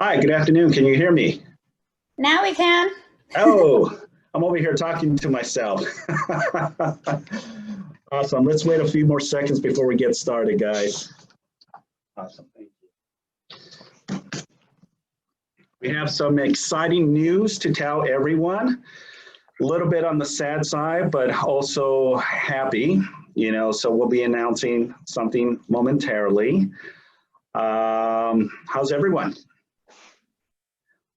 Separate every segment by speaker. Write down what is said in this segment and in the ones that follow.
Speaker 1: Hi, good afternoon. Can you hear me?
Speaker 2: Now we can.
Speaker 1: Oh, I'm over here talking to myself. Awesome. Let's wait a few more seconds before we get started, guys. Awesome. Thank you. We have some exciting news to tell everyone. A little bit on the sad side, but also happy, so we'll be announcing something momentarily. How's everyone?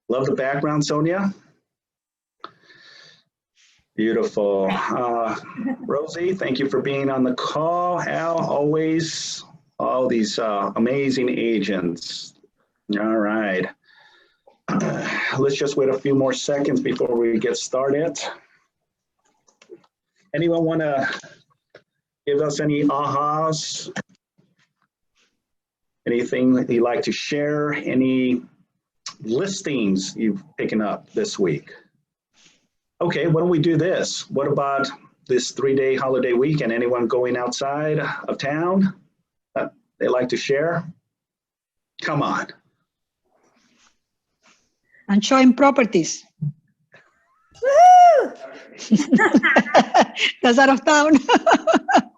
Speaker 1: Love the background, Sonia? Beautiful. Rosie, thank you for being on the call. Al, always, all these amazing agents. All right. Let's just wait a few more seconds before we get started. Anyone want to give us any ahas? Anything that you'd like to share? Any listings you've picked up this week? Okay, why don't we do this? What about this 3-day holiday weekend? Anyone going outside of town that they like to share? Come on.
Speaker 3: And showing properties.
Speaker 2: Woo!
Speaker 3: That's out of town.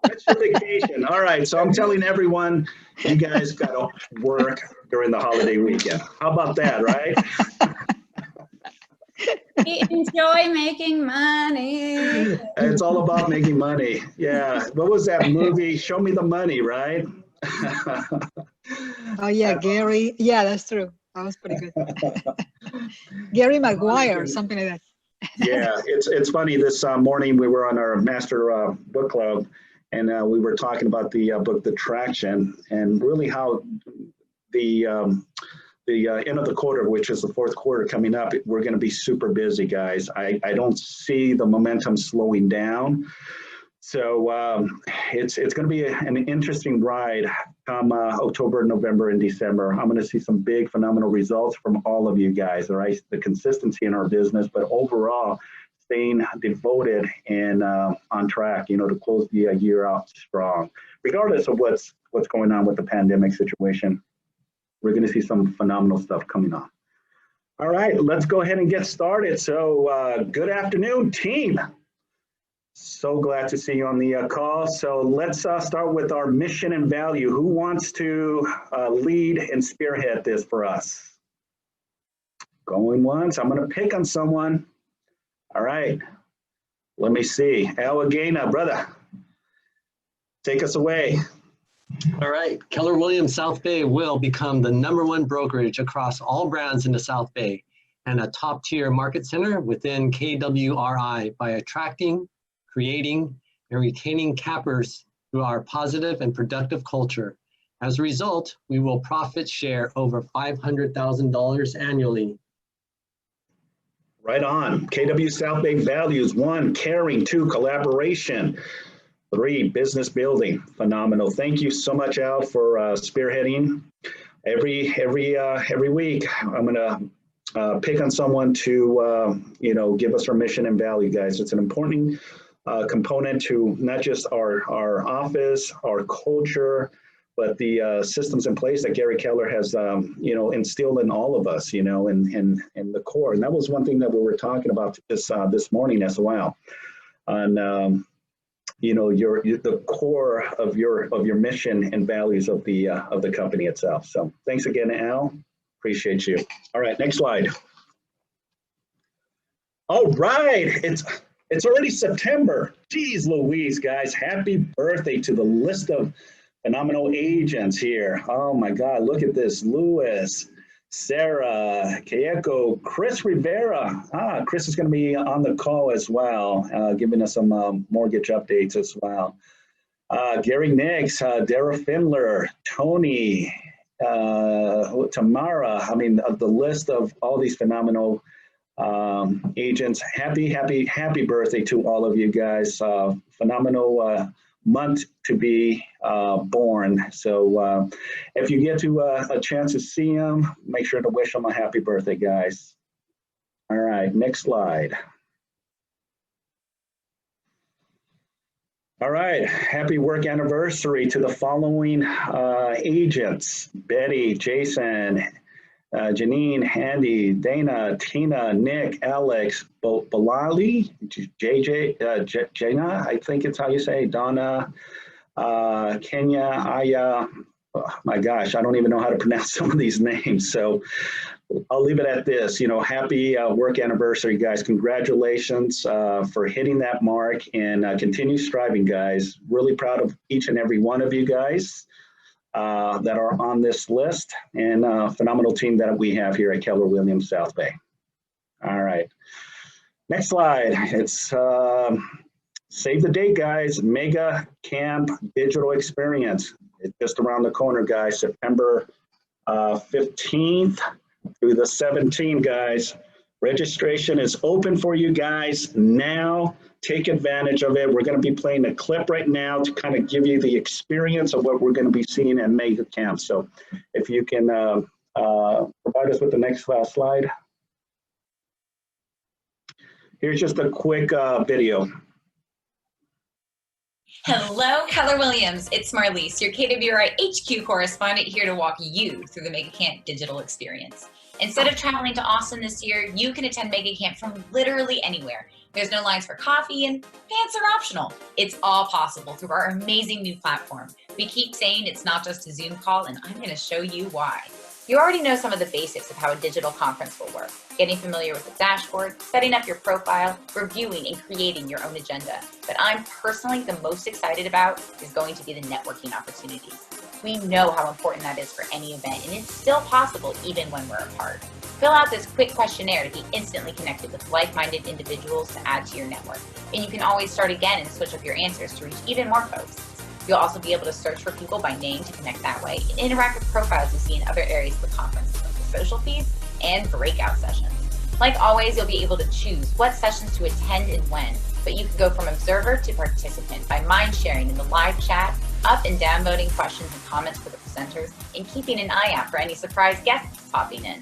Speaker 1: That's your vacation. All right, so I'm telling everyone, you guys got to work during the holiday weekend. How about that, right?
Speaker 2: We enjoy making money.
Speaker 1: It's all about making money. Yeah. What was that movie? Show Me the Money, right?
Speaker 3: Oh yeah, Gary. Yeah, that's true. That was pretty good. Gary Maguire, something like that.
Speaker 1: Yeah, it's funny. This morning we were on our master book club, and we were talking about the book The Traction, and really how the end of the quarter, which is the fourth quarter coming up, we're going to be super busy, guys. I don't see the momentum slowing down. So it's going to be an interesting ride come October, November, and December. I'm going to see some big, phenomenal results from all of you guys, all right? The consistency in our business, but overall, staying devoted and on track, to close the year out strong, regardless of what's going on with the pandemic situation. We're going to see some phenomenal stuff coming on. All right, let's go ahead and get started. So good afternoon, team. So glad to see you on the call. So let's start with our mission and value. Who wants to lead and spearhead this for us? Going once. I'm going to pick on someone. All right. Let me see. Al Agena, brother. Take us away.
Speaker 4: All right, Keller Williams South Bay will become the #1 brokerage across all brands in the South Bay and a top-tier market center within KWRI by attracting, creating, and retaining cappers through our positive and productive culture. As a result, we will profit share over $500,000 annually.
Speaker 1: Right on. KW South Bay values: 1, caring; 2, collaboration; 3, business building. Phenomenal. Thank you so much, Al, for spearheading. Every week, I'm gonna pick on someone to give us our mission and value, guys. It's an important component to not just our office, our culture, but the systems in place that Gary Keller has instilled in all of us, in the core. And that was one thing that we were talking about this morning as well. On the core of your mission and values of the company itself. So thanks again, Al. Appreciate you. All right, next slide. All right, it's already September. Jeez Louise, guys, happy birthday to the list of phenomenal agents here. Oh my God, look at this. Louis, Sarah, Kayeko, Chris Rivera. Chris is going to be on the call as well, giving us some mortgage updates as well. Gary Nix, Dara Findler, Tony, Tamara. I mean, the list of all these phenomenal agents. Happy birthday to all of you guys. Phenomenal month to be born. So if you get to a chance to see them, make sure to wish them a happy birthday, guys. All right, next slide. All right, happy work anniversary to the following agents: Betty, Jason, Janine, Handy, Dana, Tina, Nick, Alex, Balali, Jana, I think it's how you say, Donna, Kenya, Aya. Oh, my gosh, I don't even know how to pronounce some of these names. So I'll leave it at this. Happy work anniversary, guys. Congratulations for hitting that mark, and continue striving, guys. Really proud of each and every one of you guys that are on this list, and phenomenal team that we have here at Keller Williams South Bay. All right. Next slide. It's save the date, guys. Mega Camp Digital Experience. It's just around the corner, guys. September 15th through the 17th, guys. Registration is open for you guys now. Take advantage of it. We're going to be playing a clip right now to kind of give you the experience of what we're going to be seeing at Mega Camp. So if you can provide us with the next slide. Here's just a quick video.
Speaker 5: Hello, Keller Williams. It's Marlise, your KWRI HQ correspondent, here to walk you through the Mega Camp digital experience. Instead of traveling to Austin this year, you can attend Mega Camp from literally anywhere. There's no lines for coffee, and pants are optional. It's all possible through our amazing new platform. We keep saying it's not just a Zoom call, and I'm going to show you why. You already know some of the basics of how a digital conference will work. Getting familiar with the dashboard, setting up your profile, reviewing and creating your own agenda. But I'm personally the most excited about is going to be the networking opportunities. We know how important that is for any event, and it's still possible even when we're apart. Fill out this quick questionnaire to be instantly connected with like-minded individuals to add to your network. And you can always start again and switch up your answers to reach even more folks. You'll also be able to search for people by name to connect that way and interact with profiles you see in other areas of the conference, like the social feeds and breakout sessions. Like always, you'll be able to choose what sessions to attend and when, but you can go from observer to participant by mind sharing in the live chat, up and down voting questions and comments for the presenters, and keeping an eye out for any surprise guests popping in.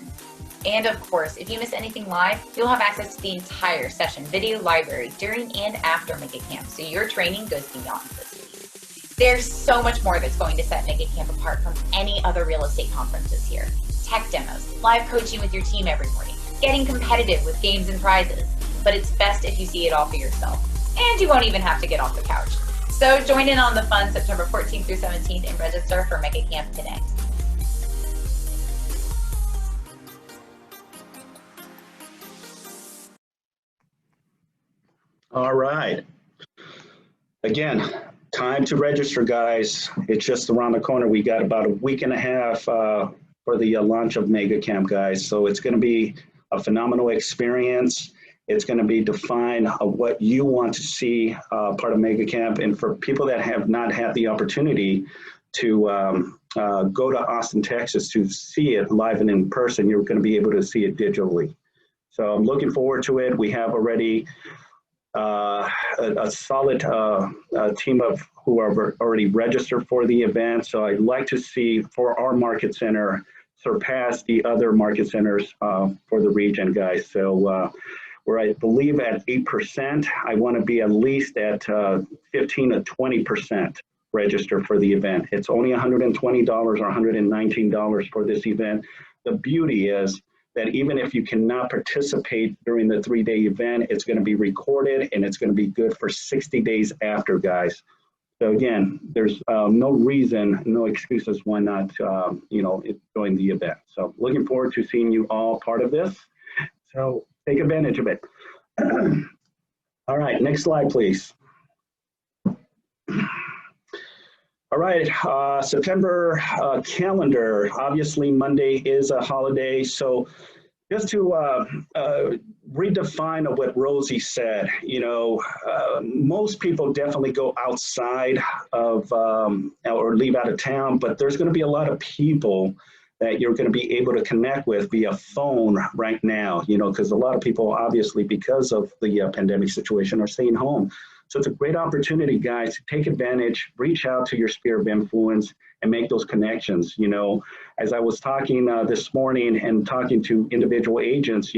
Speaker 5: And of course, if you miss anything live, you'll have access to the entire session video library during and after Mega Camp, so your training goes beyond this week. There's so much more that's going to set Mega Camp apart from any other real estate conferences here. Tech demos, live coaching with your team every morning, getting competitive with games and prizes. But it's best if you see it all for yourself. And you won't even have to get off the couch. So join in on the fun September 14th through 17th and register for Mega Camp today.
Speaker 1: All right. Again, time to register, guys. It's just around the corner. We got about a week and a half for the launch of Mega Camp, guys. So it's going to be a phenomenal experience. It's going to be defined of what you want to see part of Mega Camp. And for people that have not had the opportunity to go to Austin, Texas to see it live and in person, you're going to be able to see it digitally. So I'm looking forward to it. We have already a solid team of who are already registered for the event. So I'd like to see for our market center surpass the other market centers for the region, guys. So we're, I believe, at 8%. I want to be at least at 15 to 20% register for the event. It's only $120 or $119 for this event. The beauty is that even if you cannot participate during the 3-day event, it's going to be recorded and it's going to be good for 60 days after, guys. So again, there's no reason, no excuses why not, join the event. So looking forward to seeing you all part of this. So take advantage of it. All right, next slide, please. All right, September calendar. Obviously, Monday is a holiday. So just to redefine what Rosie said, most people definitely go outside of or leave out of town, but there's going to be a lot of people that you're going to be able to connect with via phone right now, because a lot of people, obviously, because of the pandemic situation, are staying home. So it's a great opportunity, guys, to take advantage, reach out to your sphere of influence and make those connections. As I was talking this morning and talking to individual agents,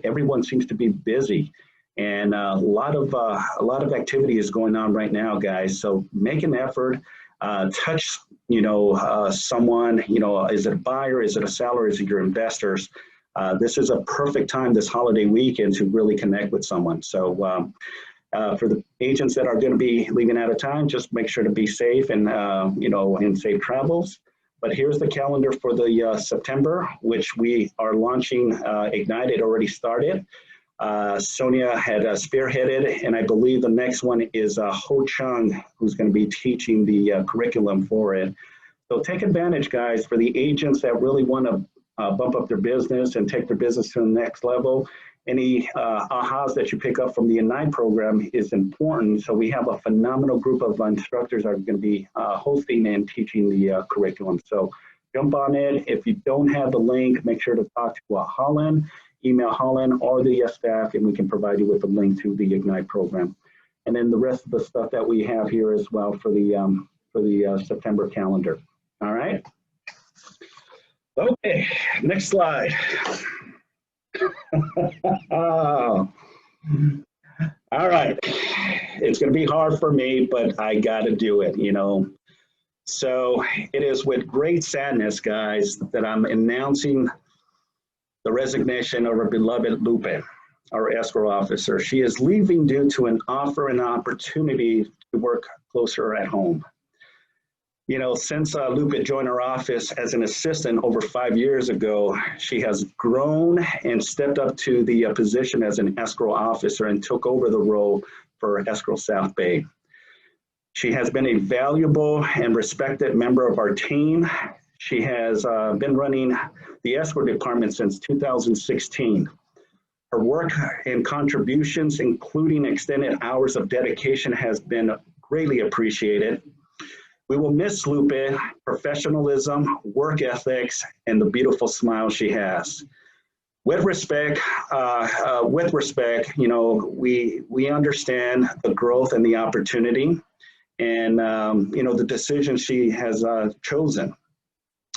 Speaker 1: everyone seems to be busy, and a lot of activity is going on right now, guys. So make an effort, touch someone, is it a buyer, is it a seller, is it your investors? This is a perfect time this holiday weekend to really connect with someone. So for the agents that are going to be leaving out of town, just make sure to be safe and, and safe travels. But here's the calendar for the September, which we are launching. Ignite, it already started. Sonia had spearheaded, and I believe the next one is Ho Chung, who's going to be teaching the curriculum for it. So take advantage, guys, for the agents that really want to bump up their business and take their business to the next level. Any ahas that you pick up from the Ignite program is important. So we have a phenomenal group of instructors that are going to be hosting and teaching the curriculum. So jump on it. If you don't have the link, make sure to talk to Holland, email Holland or the staff, and we can provide you with a link to the Ignite program. And then the rest of the stuff that we have here as well for the September calendar. All right. Okay, next slide. All right, it's going to be hard for me, but I got to do it, So it is with great sadness, guys, that I'm announcing the resignation of our beloved Lupe, our escrow officer. She is leaving due to an offer and opportunity to work closer at home. Since Lupe joined our office as an assistant over 5 years ago, she has grown and stepped up to the position as an escrow officer and took over the role for Escrow South Bay. She has been a valuable and respected member of our team. She has been running the escrow department since 2016. Her work and contributions, including extended hours of dedication, has been greatly appreciated. We will miss Lupe, professionalism, work ethics, and the beautiful smile she has. With respect, we understand the growth and the opportunity, and the decision she has chosen.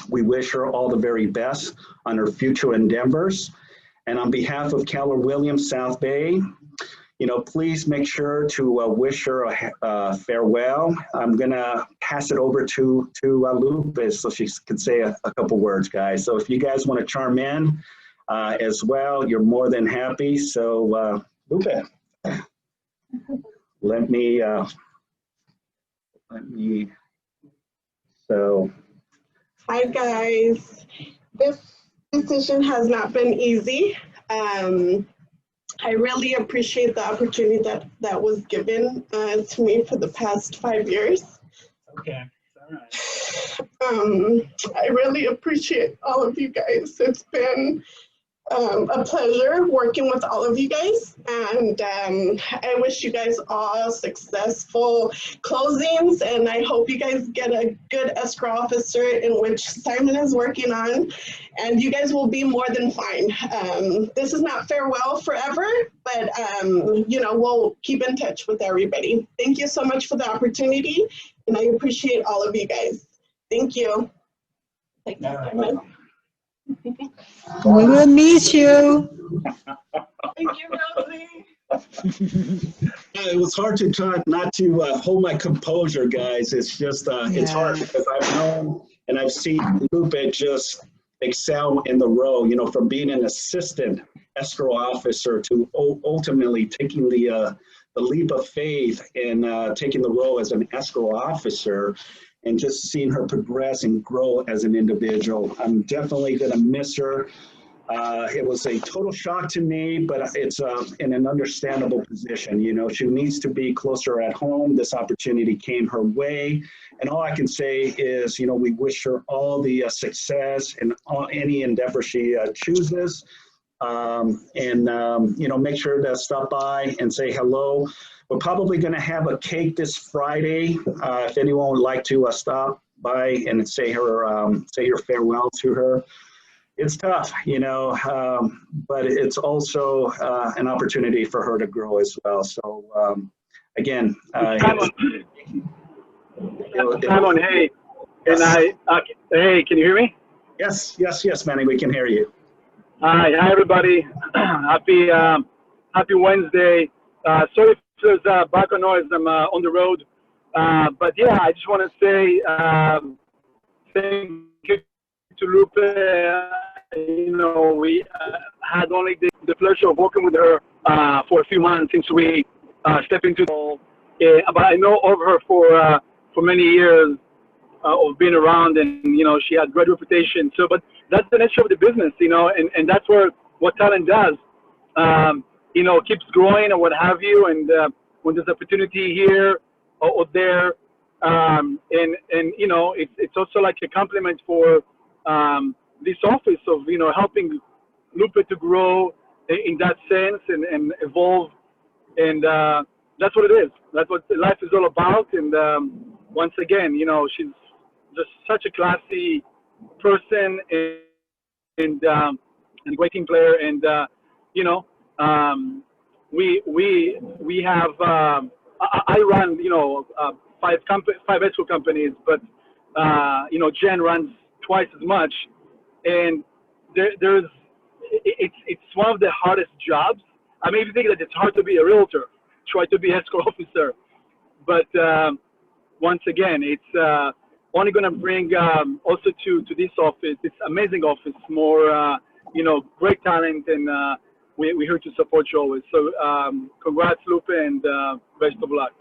Speaker 1: We wish her all the very best on her future endeavors. And on behalf of Keller Williams South Bay, please make sure to wish her a farewell. I'm gonna pass it over to Lupe so she can say a couple words, guys. So if you guys want to chime in as well, you're more than happy. So Lupe, let me.
Speaker 6: Hi guys. This decision has not been easy. I really appreciate the opportunity that was given to me for the past 5 years.
Speaker 1: Okay, all right.
Speaker 6: I really appreciate all of you guys. It's been a pleasure working with all of you guys, and I wish you guys all successful closings, and I hope you guys get a good escrow officer in which Simon is working on, and you guys will be more than fine. This is not farewell forever, but we'll keep in touch with everybody. Thank you so much for the opportunity, and I appreciate all of you guys. Thank you. Take care, Simon.
Speaker 3: We will miss you.
Speaker 6: Thank you, Rosie.
Speaker 1: It was hard to try not to hold my composure, guys. It's just, it's hard because I've known and I've seen Lupe just excel in the role, from being an assistant escrow officer to ultimately taking the leap of faith and taking the role as an escrow officer, and just seeing her progress and grow as an individual. I'm definitely gonna miss her. It was a total shock to me, but it's in an understandable position. She needs to be closer at home. This opportunity came her way. And all I can say is, we wish her all the success in any endeavor she chooses. Make sure to stop by and say hello. We're probably going to have a cake this Friday. If anyone would like to stop by and say your farewell to her. It's tough, but it's also an opportunity for her to grow as well. So again,
Speaker 7: Simon, hey, hey, can you hear me?
Speaker 1: Yes, Manny, we can hear you.
Speaker 7: Hi, everybody. Happy Wednesday. Sorry if there's background noise. I'm on the road. But yeah, I just want to say thank you to Lupe. You know, we had only the pleasure of working with her for a few months since we stepped into the but I know of her for many years of being around, and you know, she had great reputation. So, but that's the nature of the business, you know, and that's what talent does. You know, keeps growing or what have you, and when there's opportunity here or there, and you know, it's also like a compliment for this office of, you know, helping Lupe to grow in that sense and evolve, and that's what it is. That's what life is all about. And once again, you know, she's just such a classy person and great team player. And you know, we have I run, you know, five escrow companies, but you know, Jen runs twice as much, and it's one of the hardest jobs. I may think that it's hard to be a realtor, try to be escrow officer, but once again, it's only going to bring also to this office, this amazing office, more you know, great talent, and we're here to support you always. So congrats, Lupe, and best of luck.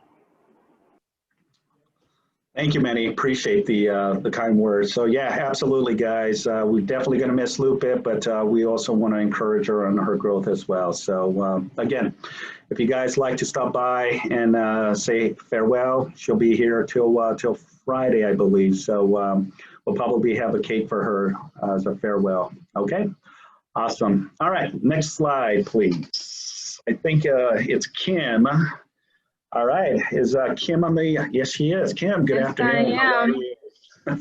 Speaker 1: Thank you, Manny. Appreciate the kind words. So yeah, absolutely, guys. We're definitely going to miss Lupe, but we also want to encourage her on her growth as well. So again, if you guys like to stop by and say farewell, she'll be here till Friday, I believe. So we'll probably have a cake for her as a farewell. Okay, awesome. All right, next slide, please. I think it's Kim. All right, is Kim on the, yes, she is. Kim, good afternoon.
Speaker 8: I
Speaker 1: How are
Speaker 8: am.
Speaker 1: you?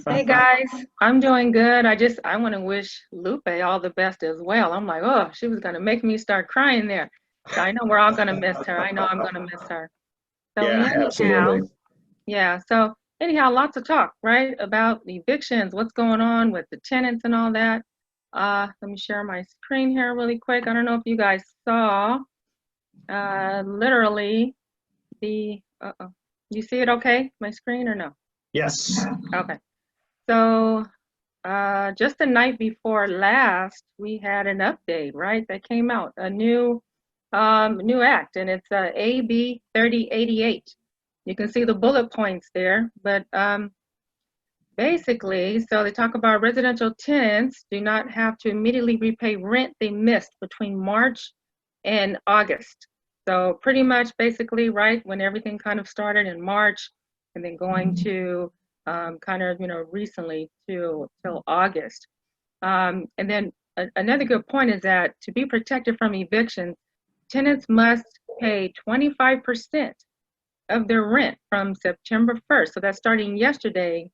Speaker 8: Hey guys, I'm doing good. I want to wish Lupe all the best as well. I'm like, oh, she was going to make me start crying there. So I know we're all going to miss her. I know I'm going to miss her. So
Speaker 1: Yeah, absolutely.
Speaker 8: So anyhow, lots of talk, right? About evictions, what's going on with the tenants and all that. Let me share my screen here really quick. I don't know if you guys saw, literally, you see it okay, my screen, or no?
Speaker 1: Yes.
Speaker 8: Okay. So just the night before last, we had an update, right? That came out, a new act, and it's AB 3088. You can see the bullet points there, but basically, so they talk about residential tenants do not have to immediately repay rent they missed between March and August. So pretty much basically, right, when everything kind of started in March and then going to kind of, you know, recently till August. And then another good point is that to be protected from evictions, tenants must pay 25% of their rent from September 1st. So that's starting yesterday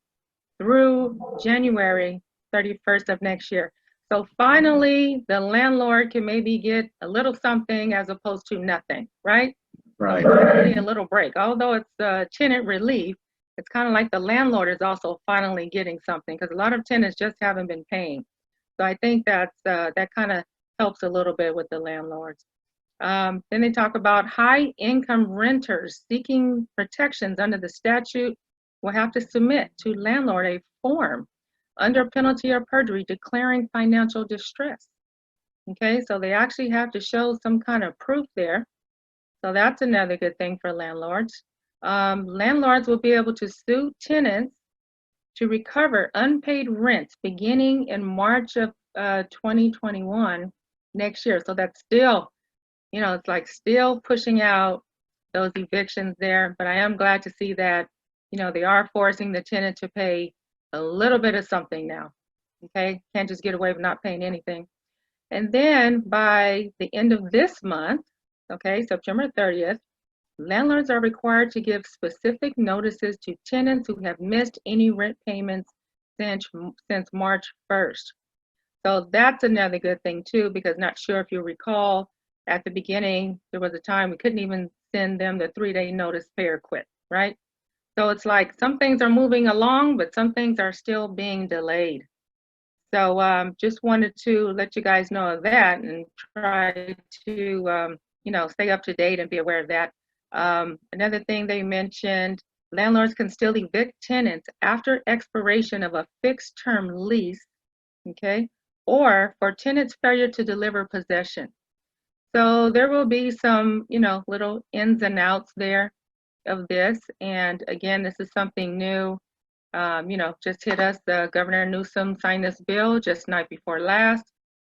Speaker 8: through January 31st of next year. So finally, the landlord can maybe get a little something as opposed to nothing, right?
Speaker 1: Right.
Speaker 8: So finally a little break. Although it's tenant relief, it's kind of like the landlord is also finally getting something, because a lot of tenants just haven't been paying. So I think that kind of helps a little bit with the landlords. Then they talk about high income renters seeking protections under the statute will have to submit to landlord a form under penalty of perjury declaring financial distress. Okay, so they actually have to show some kind of proof there. So that's another good thing for landlords. Landlords will be able to sue tenants to recover unpaid rent beginning in March of 2021 next year. So that's still, you know, it's like still pushing out those evictions there. But I am glad to see that, you know, they are forcing the tenant to pay a little bit of something now. Okay, can't just get away with not paying anything. And then by the end of this month, okay, September 30th, landlords are required to give specific notices to tenants who have missed any rent payments since March 1st. So that's another good thing too, because not sure if you recall, at the beginning, there was a time we couldn't even send them the 3-day notice, pay or quit, right? So it's like some things are moving along, but some things are still being delayed. So just wanted to let you guys know of that and try to, you know, stay up to date and be aware of that. Another thing they mentioned landlords can still evict tenants after expiration of a fixed term lease, okay, or for tenants' failure to deliver possession. So there will be some, little ins and outs there of this. And again, this is something new. Just hit us. Governor Newsom signed this bill just night before last.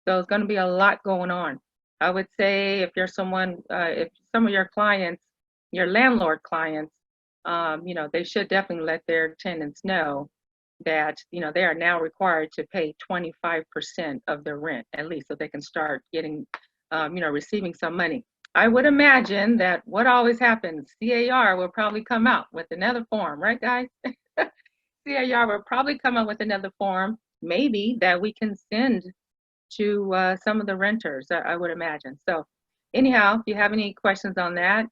Speaker 8: So there's going to be a lot going on. I would say if you're someone, if some of your clients, your landlord clients, they should definitely let their tenants know that, they are now required to pay 25% of their rent at least, so they can start getting, receiving some money. I would imagine that what always happens, CAR will probably come out with another form, right, guys? CAR will probably come up with another form, maybe, that we can send to some of the renters, I would imagine. So anyhow, if you have any questions on that,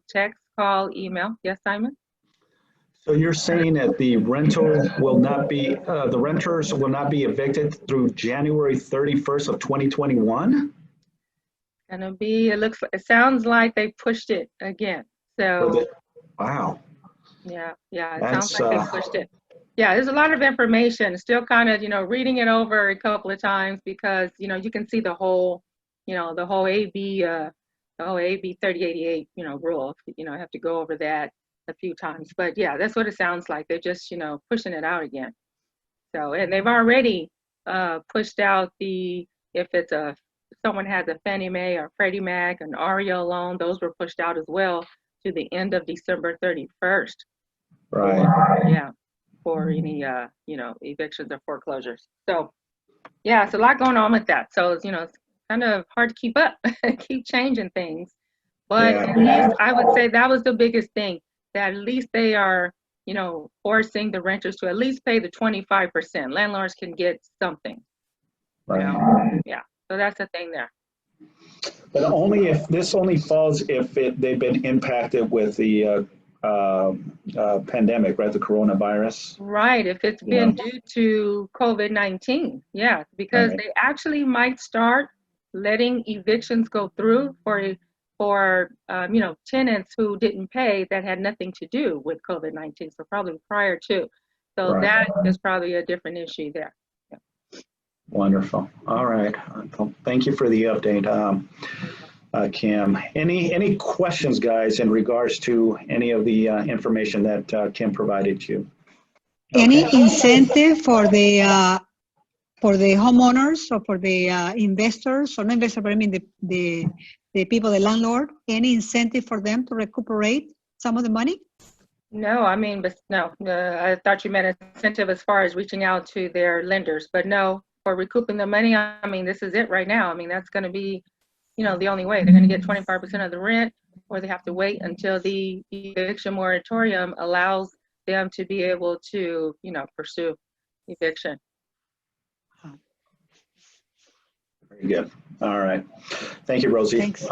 Speaker 8: text, call, email. Yes, Simon?
Speaker 1: So you're saying that the renters will not be evicted through January 31st of 2021?
Speaker 8: Gonna be, it sounds like they pushed it again. So
Speaker 1: wow.
Speaker 8: Yeah, it sounds like they pushed it. Yeah, there's a lot of information. Still kind of, reading it over a couple of times because, you can see the whole AB 3088, rule. I have to go over that a few times. But yeah, that's what it sounds like. They're just, pushing it out again. So, and they've already pushed out if someone has a Fannie Mae or Freddie Mac, an REO loan, those were pushed out as well to the end of December 31st.
Speaker 1: Right.
Speaker 8: Yeah, for any, evictions or foreclosures. So yeah, it's a lot going on with that. So, it's kind of hard to keep up, keep changing things. But at least I would say that was the biggest thing, that at least they are, forcing the renters to at least pay the 25%. Landlords can get something.
Speaker 1: Right.
Speaker 8: Yeah, so that's the thing there.
Speaker 1: But only if this only falls if they've been impacted with the pandemic, right? The coronavirus.
Speaker 8: Right. If it's been due to COVID-19, yeah, because they actually might start letting evictions go through for tenants who didn't pay that had nothing to do with COVID-19. So probably prior to. So that is probably a different issue there. Yeah.
Speaker 1: Wonderful. All right. Thank you for the update, Kim. Any questions, guys, in regards to any of the information that Kim provided you?
Speaker 3: Any incentive for the homeowners or for the investors, or not investors, but I mean the people, the landlord, any incentive for them to recuperate some of the money?
Speaker 8: No, I mean, but no, I thought you meant incentive as far as reaching out to their lenders, but no, for recouping the money, I mean, this is it right now. I mean, that's going to be, the only way. They're going to get 25% of the rent, or they have to wait until the eviction moratorium allows them to be able to, pursue eviction.
Speaker 1: Very good. All right. Thank you, Rosie.
Speaker 3: Thanks.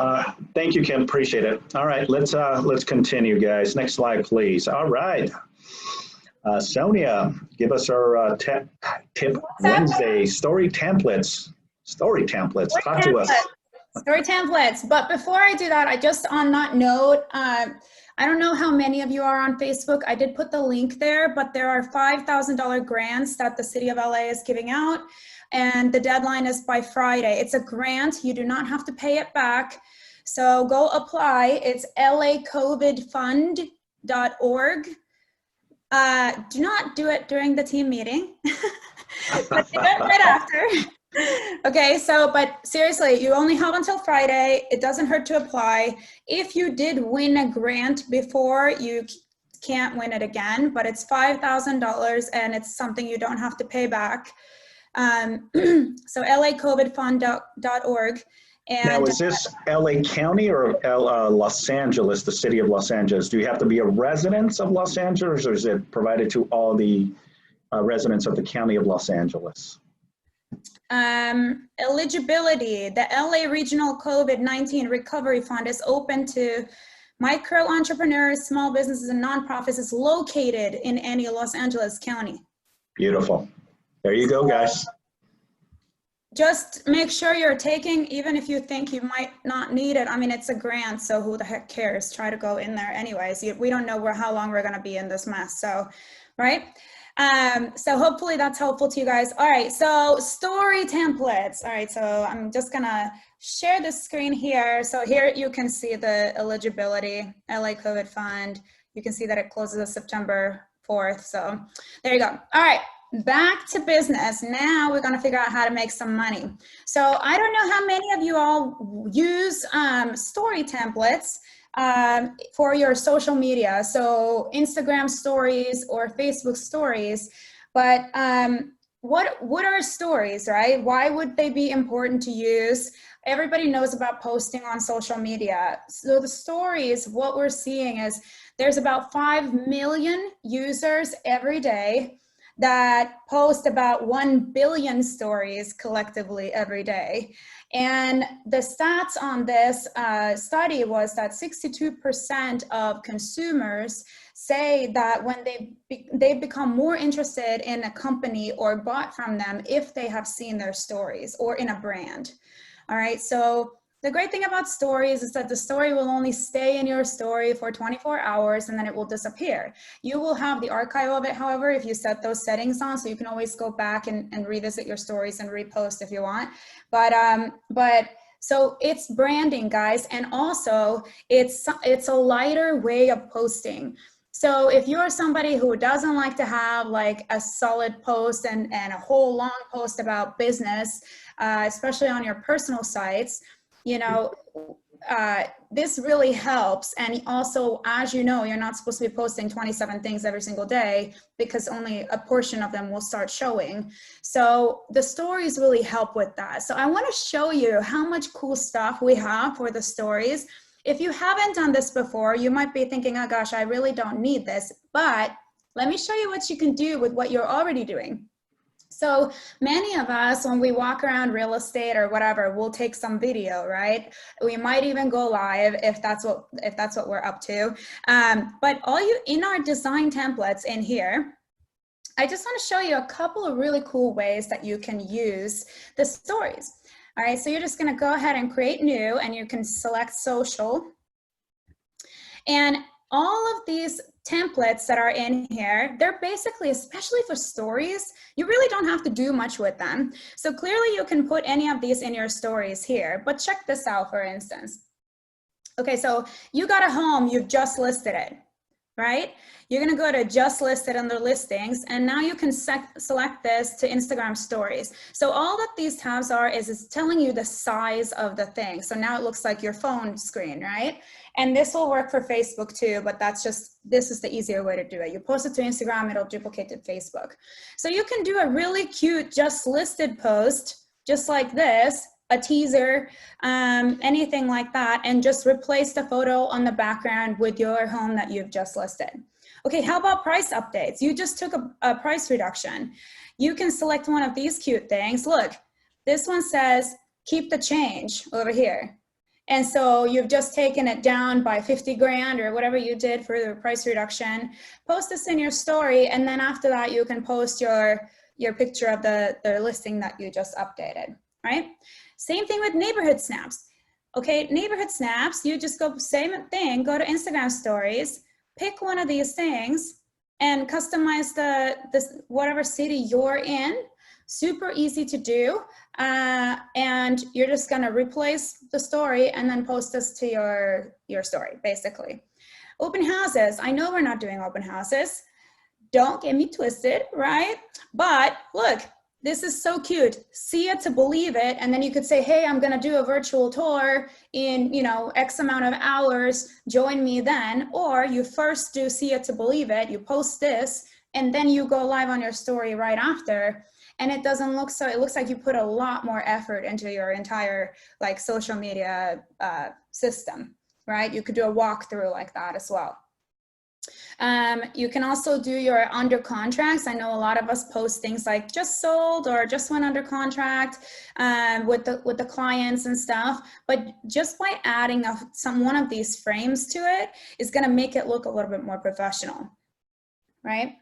Speaker 1: Thank you, Kim. Appreciate it. All right, let's continue, guys. Next slide, please. All right. Sonia, give us our tip Wednesday story templates. Talk to us.
Speaker 2: Story templates. But before I do that, I just on that note, I don't know how many of you are on Facebook. I did put the link there, but there are $5,000 grants that the City of LA is giving out, and the deadline is by Friday. It's a grant. You do not have to pay it back. So go apply. It's lacovidfund.org. Do not do it during the team meeting, but do it right after. Okay, but seriously, you only have until Friday. It doesn't hurt to apply. If you did win a grant before, you can't win it again, but it's $5,000 and it's something you don't have to pay back. So lacovidfund.org. And
Speaker 1: now, is this LA County or Los Angeles, the city of Los Angeles? Do you have to be a resident of Los Angeles, or is it provided to all the residents of the county of Los Angeles?
Speaker 2: Eligibility. The LA Regional COVID-19 Recovery Fund is open to micro entrepreneurs, small businesses, and nonprofits. It's located in any Los Angeles County.
Speaker 1: Beautiful. There you go, guys.
Speaker 2: just make sure you're taking, even if you think you might not need it. I mean, it's a grant, so who the heck cares? Try to go in there anyways. We don't know how long we're gonna be in this mess, so, right? So hopefully that's helpful to you guys. All right, so story templates. All right, so I'm just gonna share the screen here. So here you can see the eligibility, LA COVID Fund. You can see that it closes on September 4th. So there you go. All right, back to business. Now we're gonna figure out how to make some money. So I don't know how many of you all use story templates for your social media, so Instagram stories or Facebook stories, but what are stories, right? Why would they be important to use? Everybody knows about posting on social media. So the stories, what we're seeing is there's about 5 million users every day that post about 1 billion stories collectively every day. And the stats on this study was that 62% of consumers say that when they become more interested in a company or bought from them if they have seen their stories or in a brand. All right, so the great thing about stories is that the story will only stay in your story for 24 hours and then it will disappear. You will have the archive of it, however, if you set those settings on, so you can always go back and revisit your stories and repost if you want. But so it's branding, guys, and also it's a lighter way of posting. So if you're somebody who doesn't like to have like a solid post and a whole long post about business, especially on your personal sites, you know, this really helps. And also, as you know, you're not supposed to be posting 27 things every single day because only a portion of them will start showing. So the stories really help with that. So I want to show you how much cool stuff we have for the stories. If you haven't done this before, you might be thinking, oh gosh, I really don't need this, but let me show you what you can do with what you're already doing. So many of us, when we walk around real estate or whatever, we'll take some video, right? We might even go live if that's what we're up to. But in our design templates in here, I just want to show you a couple of really cool ways that you can use the stories. All right, so you're just going to go ahead and create new, and you can select social. And all of these templates that are in here, they're basically, especially for stories, you really don't have to do much with them. So clearly you can put any of these in your stories here, but check this out, for instance. Okay, so you got a home, you've just listed it, right? You're gonna go to just listed under listings, and now you can select this to Instagram stories. So all that these tabs are is it's telling you the size of the thing. So now it looks like your phone screen, right? And this will work for Facebook too, but this is the easier way to do it. You post it to Instagram, it'll duplicate to Facebook. So you can do a really cute just listed post, just like this, a teaser, anything like that, and just replace the photo on the background with your home that you've just listed. Okay, how about price updates? You just took a price reduction. You can select one of these cute things. Look, this one says, keep the change over here. And so you've just taken it down by 50 grand or whatever you did for the price reduction. Post this in your story, and then after that, you can post your picture of the listing that you just updated, right? Same thing with neighborhood snaps. Okay, neighborhood snaps, you just go same thing, go to Instagram stories, pick one of these things and customize this whatever city you're in. Super easy to do. And you're just gonna replace the story and then post this to your story, basically. Open houses, I know we're not doing open houses. Don't get me twisted, right? But look, this is so cute. See it to believe it. And then you could say, hey, I'm gonna do a virtual tour in, X amount of hours, join me then. Or you first do see it to believe it, you post this, and then you go live on your story right after. And it doesn't look so, it looks like you put a lot more effort into your entire social media system, right? You could do a walkthrough like that as well. You can also do your under contracts. I know a lot of us post things like just sold or just went under contract with the clients and stuff, but just by adding one of these frames to it is going to make it look a little bit more professional, right?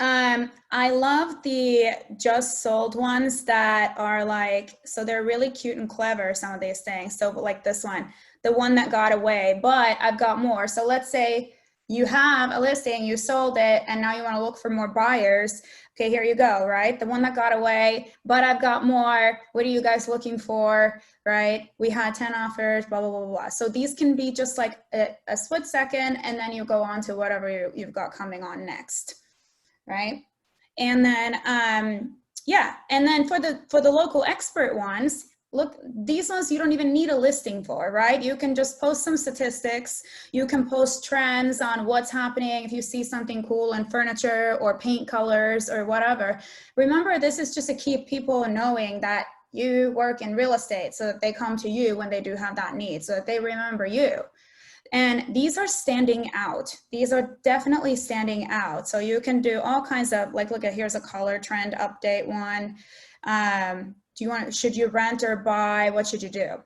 Speaker 2: I love the just sold ones that are like, so they're really cute and clever, some of these things. So like this one, the one that got away, but I've got more. So let's say you have a listing, you sold it, and now you want to look for more buyers. Okay, here you go, right? The one that got away, but I've got more. What are you guys looking for, right? We had 10 offers, blah, blah, blah, blah. So these can be just like a split second, and then you go on to whatever you've got coming on next, right? And then, yeah, and then for the local expert ones, look, these ones you don't even need a listing for, right? You can just post some statistics. You can post trends on what's happening. If you see something cool in furniture or paint colors or whatever. Remember, this is just to keep people knowing that you work in real estate so that they come to you when they do have that need, so that they remember you. And these are standing out. These are definitely standing out. So you can do all kinds of, like, look at, here's a color trend update one. Should you rent or buy? What should you do?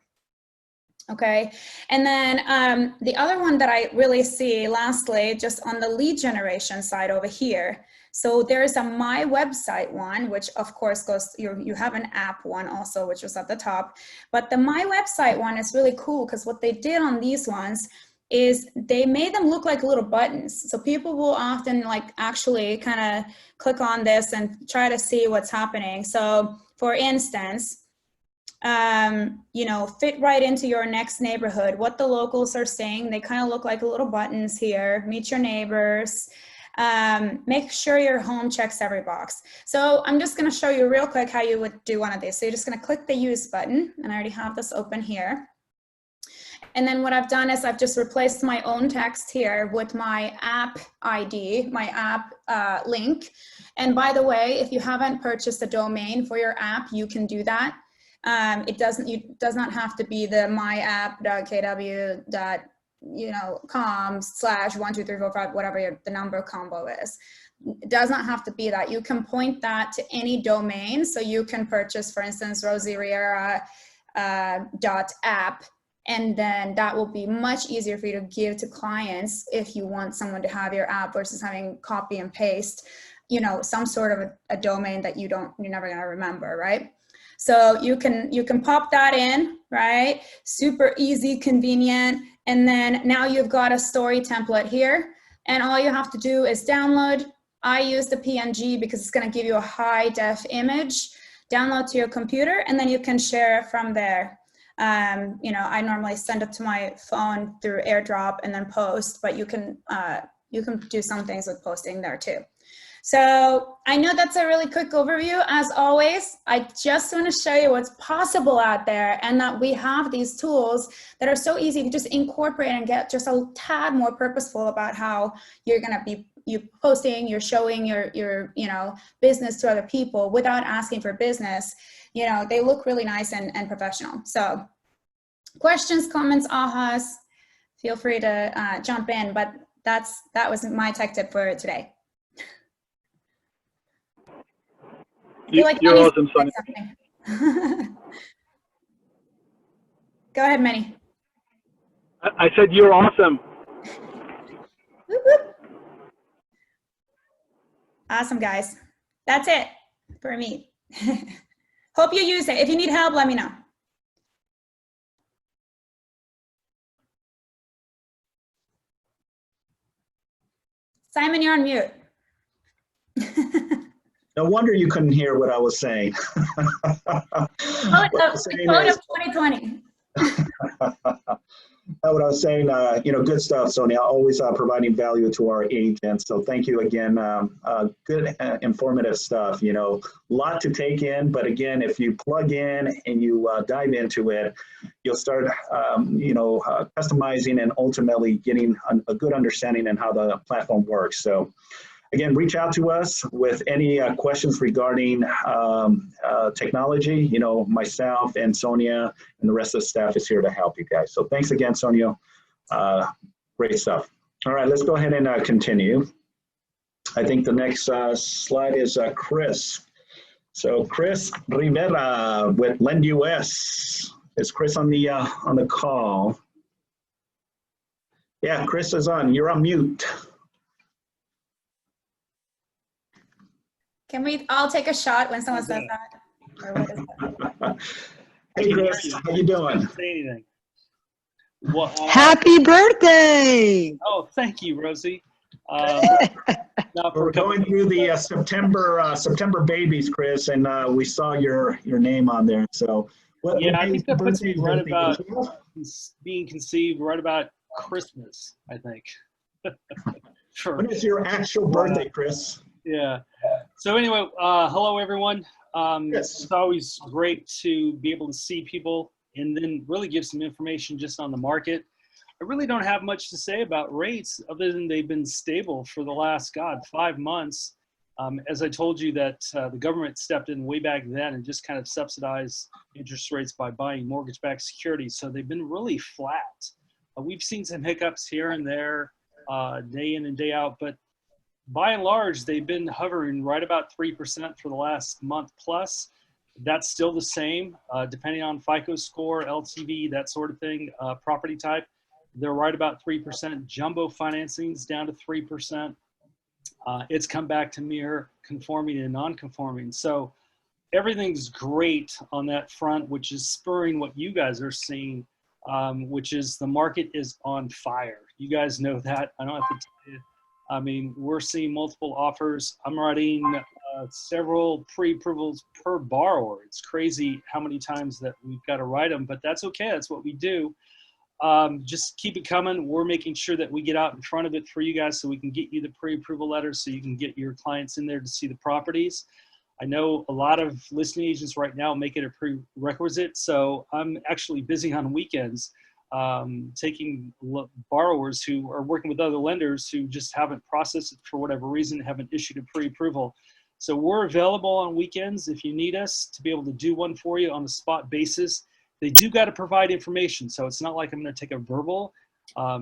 Speaker 2: Okay. And then the other one that I really see, lastly, just on the lead generation side over here. So there's a My Website one, which of course goes, you have an app one also, which was at the top. But the My Website one is really cool because what they did on these ones is they made them look like little buttons. So people will often like actually kind of click on this and try to see what's happening. So for instance, fit right into your next neighborhood, what the locals are saying. They kind of look like little buttons here. Meet your neighbors. Make sure your home checks every box. So I'm just going to show you real quick how you would do one of these. So you're just going to click the use button, and I already have this open here. And then what I've done is I've just replaced my own text here with my app ID, my app link. And by the way, if you haven't purchased a domain for your app, you can do that. It does not have to be the myapp.kw.com/12345, whatever the number combo is. It does not have to be that. You can point that to any domain. So you can purchase, for instance, rosiriera.app. And then that will be much easier for you to give to clients if you want someone to have your app versus having copy and paste, some sort of a domain that you're never going to remember, right? So you can pop that in, right? Super easy, convenient. And then now you've got a story template here, and all you have to do is download. I use the PNG because it's going to give you a high def image, download to your computer, and then you can share from there. I normally send it to my phone through AirDrop and then post, but you can do some things with posting there too. So I know that's a really quick overview. As always, I just want to show you what's possible out there, and that we have these tools that are so easy to just incorporate and get just a tad more purposeful about how you're going to be posting, you're showing your business to other people without asking for business. They look really nice and professional. So questions, comments, ahas, feel free to jump in, but that was my tech tip for today.
Speaker 7: You're awesome, Sonia.
Speaker 2: Go ahead, Manny.
Speaker 7: I said you're awesome.
Speaker 2: Whoop, whoop. Awesome, guys. That's it for me. Hope you use it. If you need help, let me know. Simon, you're on mute.
Speaker 1: No wonder you couldn't hear what I was saying.
Speaker 2: Quote of 2020.
Speaker 1: What I was saying, good stuff, Sonia. Always providing value to our agents. So thank you again. Good, informative stuff. A lot to take in. But again, if you plug in and you dive into it, you'll start, customizing and ultimately getting a good understanding in how the platform works. So again, reach out to us with any questions regarding technology. Myself and Sonia and the rest of the staff is here to help you guys. So thanks again, Sonia. Great stuff. All right, let's go ahead and continue. I think the next slide is Chris. So Chris Rivera with LendUS. Is Chris on the call? Yeah, Chris is on. You're on mute.
Speaker 2: Can we all take a shot when someone says that? Or what is that?
Speaker 1: Hey, Chris, how you doing?
Speaker 9: Say anything. Well,
Speaker 3: Happy birthday!
Speaker 9: oh, thank you, Rosie. Now for
Speaker 1: We're
Speaker 9: a couple
Speaker 1: going through the September babies, Chris, and we saw your name on there. So, what?
Speaker 9: Yeah,
Speaker 1: what
Speaker 9: I
Speaker 1: day
Speaker 9: think that puts
Speaker 1: birthday
Speaker 9: me
Speaker 1: is
Speaker 9: right
Speaker 1: it? The
Speaker 9: about
Speaker 1: 12th?
Speaker 9: being conceived right about Christmas, I think. Sure.
Speaker 1: When is your actual birthday, Chris?
Speaker 9: Yeah. So anyway, hello everyone.
Speaker 1: Yes.
Speaker 9: It's always great to be able to see people and then really give some information just on the market. I really don't have much to say about rates other than they've been stable for the last, 5 months. As I told you that the government stepped in way back then and just kind of subsidized interest rates by buying mortgage-backed securities. So they've been really flat. We've seen some hiccups here and there, day in and day out, but by and large, they've been hovering right about 3% for the last month plus. That's still the same, depending on FICO score, LTV, that sort of thing, property type. They're right about 3%. Jumbo financing's down to 3%. It's come back to mere conforming and non-conforming. So everything's great on that front, which is spurring what you guys are seeing, which is the market is on fire. You guys know that. I don't have to tell you. I mean, we're seeing multiple offers. I'm writing several pre-approvals per borrower. It's crazy how many times that we've got to write them, but that's okay. That's what we do. Just keep it coming. We're making sure that we get out in front of it for you guys so we can get you the pre-approval letters so you can get your clients in there to see the properties. I know a lot of listing agents right now make it a prerequisite, so I'm actually busy on weekends taking borrowers who are working with other lenders who just haven't processed it for whatever reason, haven't issued a pre-approval. So we're available on weekends if you need us to be able to do one for you on a spot basis. They do got to provide information, so it's not like I'm going to take a verbal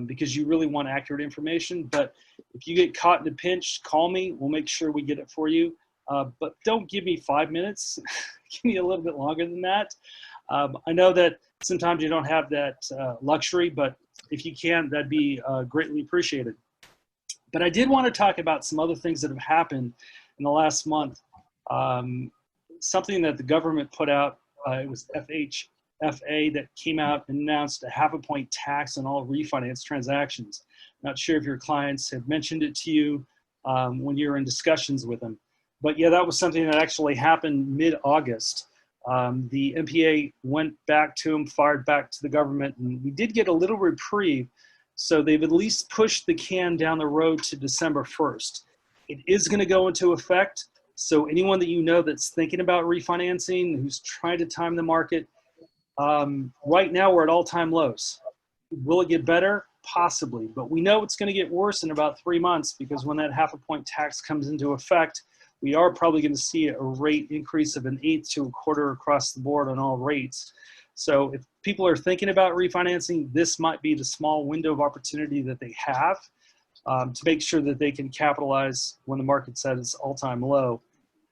Speaker 9: because you really want accurate information. But if you get caught in a pinch, call me. We'll make sure we get it for you. But don't give me 5 minutes. Give me a little bit longer than that. I know that sometimes you don't have that luxury, but if you can, that'd be greatly appreciated. But I did want to talk about some other things that have happened in the last month. Something that the government put out, it was FHFA that came out and announced a 0.5 point tax on all refinance transactions. Not sure if your clients have mentioned it to you when you're in discussions with them. But yeah, that was something that actually happened mid-August. The MPA went back to them, fired back to the government, and we did get a little reprieve. So they've at least pushed the can down the road to December 1st. It is going to go into effect. So anyone that you know that's thinking about refinancing, who's trying to time the market, right now we're at all-time lows. Will it get better? Possibly. But we know it's going to get worse in about 3 months because when that 0.5 point tax comes into effect, we are probably going to see a rate increase of 1/8 to 1/4 across the board on all rates. So if people are thinking about refinancing, this might be the small window of opportunity that they have to make sure that they can capitalize when the market's at its all-time low.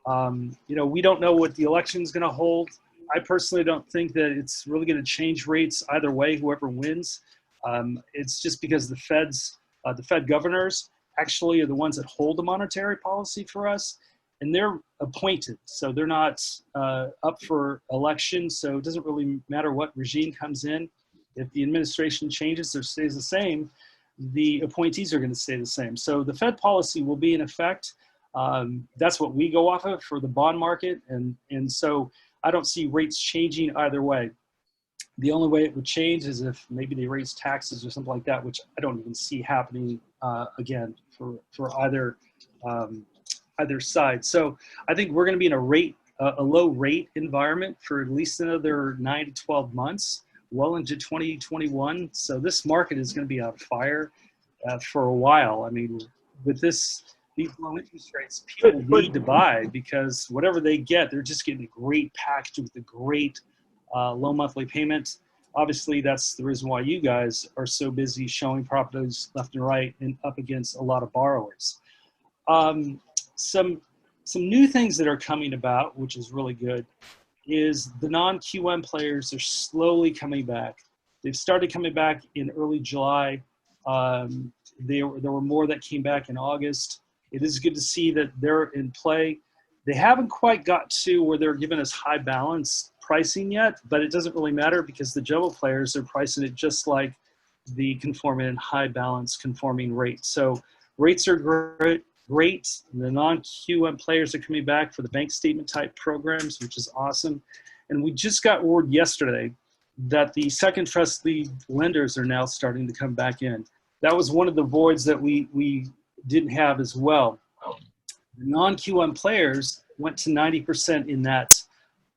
Speaker 9: You know, we don't know what the election is going to hold. I personally don't think that it's really going to change rates either way, whoever wins. It's just because the Fed governors actually are the ones that hold the monetary policy for us. And they're appointed, so they're not up for election. So it doesn't really matter what regime comes in. If the administration changes or stays the same, the appointees are going to stay the same. So the Fed policy will be in effect. That's what we go off of for the bond market. And so I don't see rates changing either way. The only way it would change is if maybe they raise taxes or something like that, which I don't even see happening again for either side. So I think we're going to be in a low rate environment for at least another 9 to 12 months, well into 2021. So this market is going to be on fire for a while. I mean, with these low interest rates, people need to buy because whatever they get, they're just getting a great package with a great low monthly payment. Obviously, that's the reason why you guys are so busy showing properties left and right and up against a lot of borrowers. Some new things that are coming about, which is really good, is the non-QM players are slowly coming back. They've started coming back in early July. There were more that came back in August. It is good to see that they're in play. They haven't quite got to where they're giving us high balance pricing yet, but it doesn't really matter because the jumbo players are pricing it just like the conforming and high balance conforming rate. So rates are great. The non-QM players are coming back for the bank statement type programs, which is awesome. And we just got word yesterday that the second trust lead lenders are now starting to come back in. That was one of the voids that we didn't have as well. The non-QM players went to 90% in that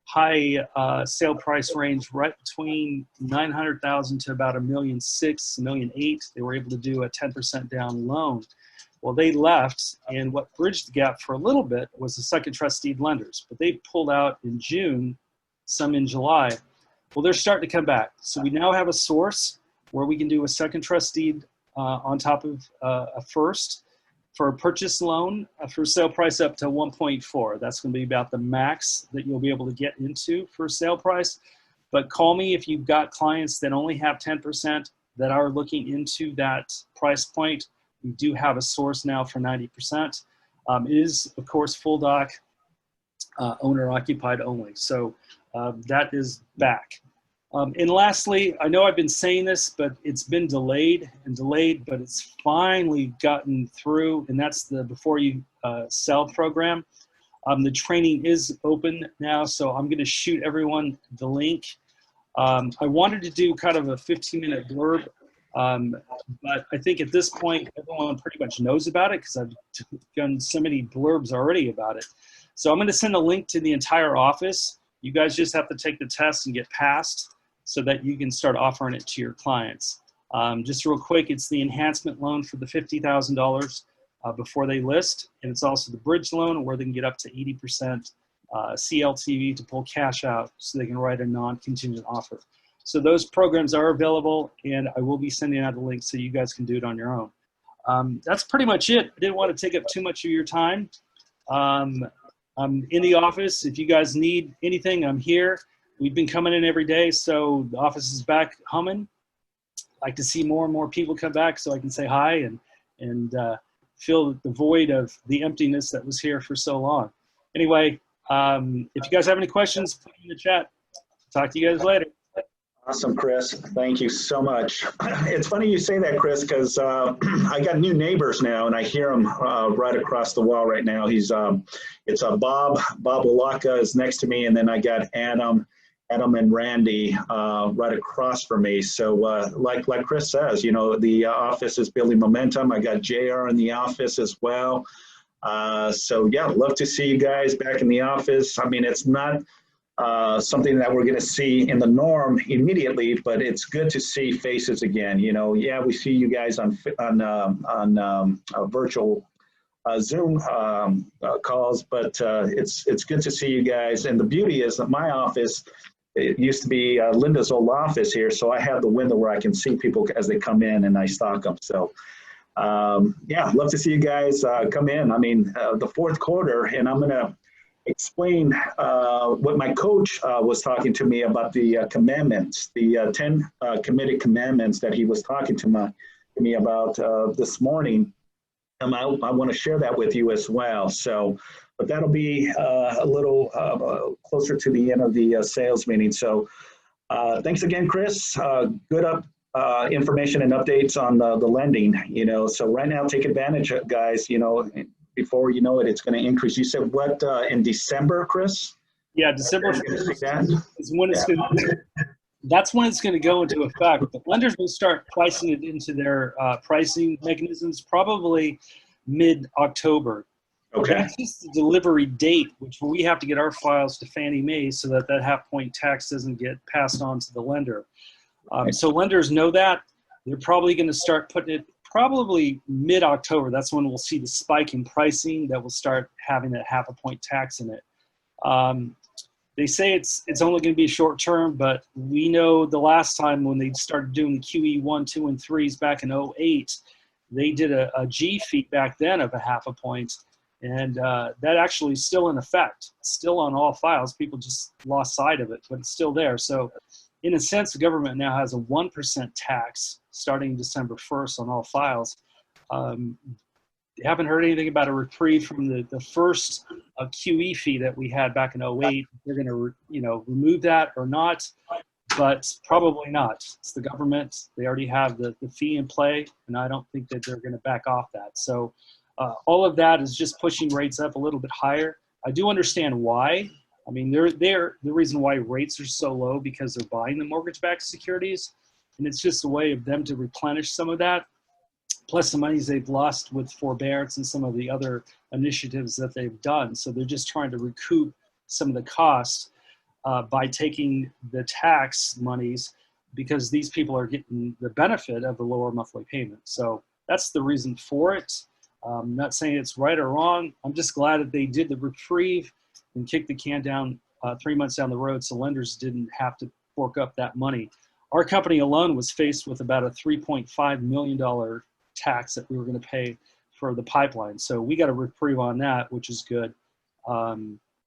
Speaker 9: high sale price range, right between 900,000 to about $1.6 million, $1.8 million. They were able to do a 10% down loan. Well, they left, and what bridged the gap for a little bit was the second trustee lenders, but they pulled out in June, some in July. Well, they're starting to come back. So we now have a source where we can do a second trustee on top of a first for a purchase loan for sale price up to 1.4. That's going to be about the max that you'll be able to get into for sale price. But call me if you've got clients that only have 10% that are looking into that price point. We do have a source now for 90%. It is, of course, full doc, owner occupied only. So that is back. And lastly, I know I've been saying this, but it's been delayed, but it's finally gotten through, and that's the Before You Sell program. The training is open now, so I'm going to shoot everyone the link. I wanted to do kind of a 15-minute blurb, but I think at this point, everyone pretty much knows about it because I've done so many blurbs already about it. So I'm going to send a link to the entire office. You guys just have to take the test and get passed so that you can start offering it to your clients. Just real quick, it's the enhancement loan for the $50,000 before they list, and it's also the bridge loan where they can get up to 80% CLTV to pull cash out so they can write a non-contingent offer. So those programs are available, and I will be sending out a link so you guys can do it on your own. That's pretty much it. I didn't want to take up too much of your time. I'm in the office. If you guys need anything, I'm here. We've been coming in every day, so the office is back humming. I like to see more and more people come back so I can say hi and fill the void of the emptiness that was here for so long. Anyway, if you guys have any questions, put them in the chat. Talk to you guys later.
Speaker 1: Awesome, Chris. Thank you so much. It's funny you say that, Chris, because I got new neighbors now, and I hear them right across the wall right now. It's Bob Walaka is next to me, and then I got Adam and Randy right across from me. So like Chris says, you know, the office is building momentum. I got JR in the office as well. So yeah, love to see you guys back in the office. I mean, it's not something that we're going to see in the norm immediately, but it's good to see faces again. You know, yeah, we see you guys on virtual Zoom calls, but it's good to see you guys. And the beauty is that my office, it used to be Linda's old office here, so I have the window where I can see people as they come in and I stalk them. So yeah, love to see you guys come in. I mean, the fourth quarter, and I'm going to explain what my coach was talking to me about the commandments, the 10 committed commandments that he was talking to me about this morning. And I want to share that with you as well. So, but that'll be a little closer to the end of the sales meeting. So thanks again, Chris. Good information and updates on the lending, you know. So right now, take advantage, guys, you know, before you know it, it's going to increase. You said what, in December, Chris?
Speaker 9: Yeah, December 1st is when it's going to, that's when it's going to go into effect. But lenders will start pricing it into their pricing mechanisms probably mid-October.
Speaker 1: Okay.
Speaker 9: That's just the delivery date, which we have to get our files to Fannie Mae so that that half-point tax doesn't get passed on to the lender. So lenders know that. They're probably going to start putting it probably mid-October. That's when we'll see the spike in pricing that will start having that half-a-point tax in it. They say it's only going to be short term, but we know the last time when they started doing the QE 1, 2, and 3s back in 2008, they did a G fee back then of a half a point. And that actually is still in effect, still on all files. People just lost sight of it, but it's still there. So in a sense, the government now has a 1% tax starting December 1st on all files. haven't heard anything about a reprieve from the first QE fee that we had back in 08. They're going to, remove that or not, but probably not. It's the government. They already have the fee in play, and I don't think that they're going to back off that. So all of that is just pushing rates up a little bit higher. I do understand why. I mean, the reason why rates are so low because they're buying the mortgage-backed securities, and it's just a way of them to replenish some of that, plus the monies they've lost with forbearance and some of the other initiatives that they've done. So they're just trying to recoup some of the costs by taking the tax monies, because these people are getting the benefit of the lower monthly payment. So that's the reason for it. I'm not saying it's right or wrong. I'm just glad that they did the reprieve and kicked the can down 3 months down the road, so lenders didn't have to fork up that money. Our company alone was faced with about a $3.5 million tax that we were going to pay for the pipeline. So we got a reprieve on that, which is good.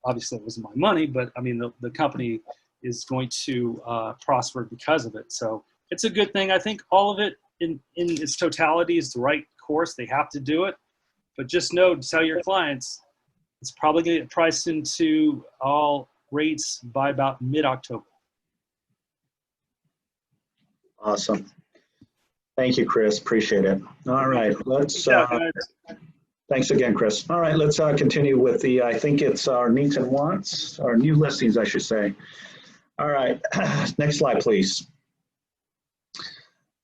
Speaker 9: Obviously, it wasn't my money, but I mean, the company is going to prosper because of it. So it's a good thing. I think all of it in its totality is the right course. They have to do it. But just know, tell your clients, it's probably going to get priced into all rates by about mid-October.
Speaker 1: Awesome. Thank you, Chris. Appreciate it. All right, let's. Thanks again, Chris. All right, let's continue with I think it's our needs and wants, our new listings, I should say. All right, next slide, please.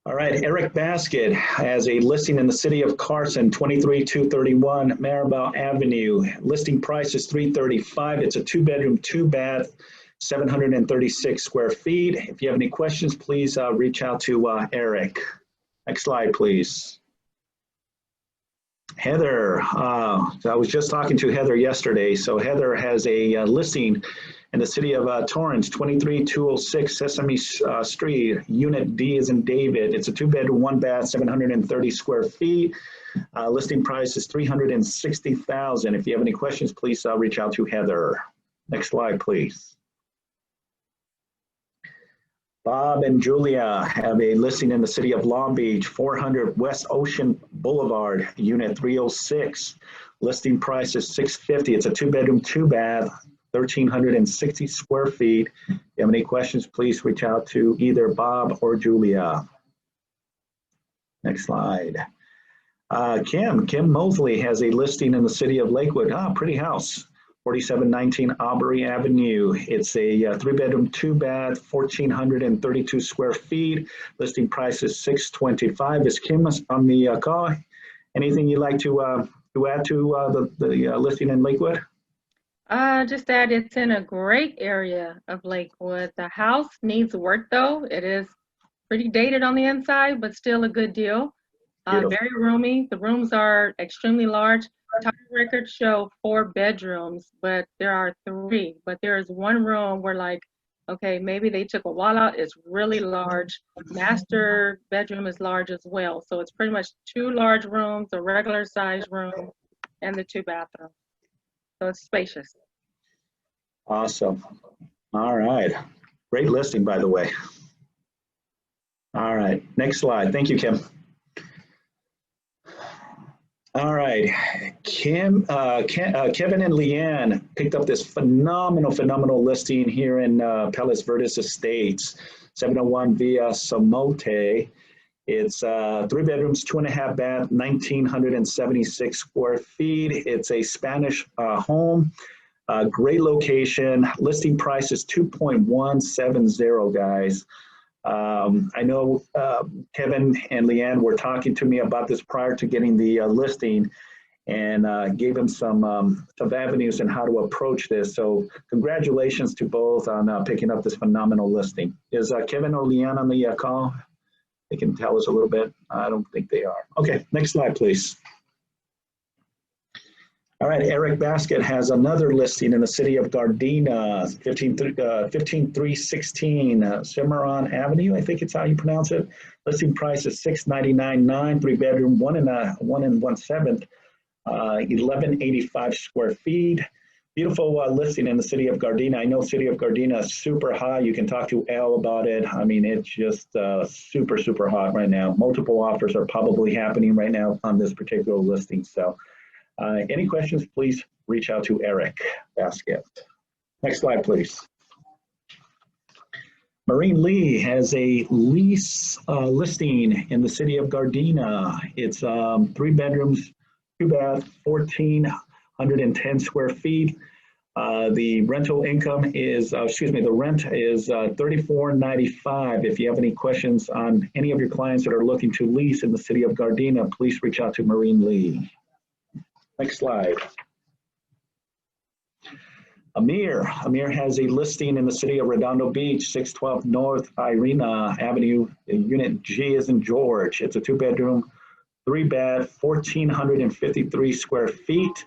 Speaker 1: All right, Eric Basket has a listing in the city of Carson, 23231 Maribel Avenue. Listing price is $335. It's a 2-bedroom, 2-bath, 736 square feet. If you have any questions, please reach out to Eric. Next slide, please. Heather, I was just talking to Heather yesterday. So Heather has a listing in the city of Torrance, 23206 Sesame Street, Unit D as in David. It's a 2-bedroom, 1-bath, 730 square feet. Listing price is $360,000. If you have any questions, please reach out to Heather. Next slide, please. Bob and Julia have a listing in the city of Long Beach, 400 West Ocean Boulevard, Unit 306. Listing price is $650. It's a 2-bedroom, 2-bath, 1,360 square feet. If you have any questions, please reach out to either Bob or Julia. Next slide. Kim Mosley has a listing in the city of Lakewood. Pretty house. 4719 Aubrey Avenue. It's a 3-bedroom, 2-bath, 1,432 square feet. Listing price is $625. Is Kim on the call? Anything you'd like to add to the listing in Lakewood?
Speaker 8: Just that it's in a great area of Lakewood. The house needs work though. It is pretty dated on the inside, but still a good deal. Very roomy. The rooms are extremely large. Title records show 4 bedrooms, but there are 3. But there is one room where, like, okay, maybe they took a wall out. It's really large. Master bedroom is large as well. So it's pretty much 2 large rooms, a regular size room, and the 2 bathrooms. So it's spacious.
Speaker 1: Awesome. All right. Great listing, by the way. All right. Next slide. Thank you, Kim. All right, Kevin and Leanne picked up this phenomenal listing here in Palos Verdes Estates, 701 Via Somote. It's 3 bedrooms, 2.5 bath, 1,976 square feet. It's a Spanish home, great location. Listing price is $2.170, guys. I know Kevin and Leanne were talking to me about this prior to getting the listing, and gave them some avenues on how to approach this. So congratulations to both on picking up this phenomenal listing. Is Kevin or Leanne on the call? They can tell us a little bit. I don't think they are. Okay, next slide, please. All right, Eric Basket has another listing in the city of Gardena, 15316 Cimarron Avenue, I think it's how you pronounce it. Listing price is $699.9, 3-bedroom, 1 1/7, 1,185 square feet. Beautiful listing in the city of Gardena. I know city of Gardena is super hot. You can talk to Al about it. I mean, it's just super, super hot right now. Multiple offers are probably happening right now on this particular listing. So any questions, please reach out to Eric Basket. Next slide, please. Maureen Lee has a lease listing in the city of Gardena. It's 3 bedrooms, 2 bath, 1,410 square feet. The rental income is, the rent is $34.95. If you have any questions on any of your clients that are looking to lease in the city of Gardena, please reach out to Maureen Lee. Next slide. Amir has a listing in the city of Redondo Beach, 612 North Irina Avenue, unit G as in George. It's a 2 bedroom, 3 bath, 1,453 square feet.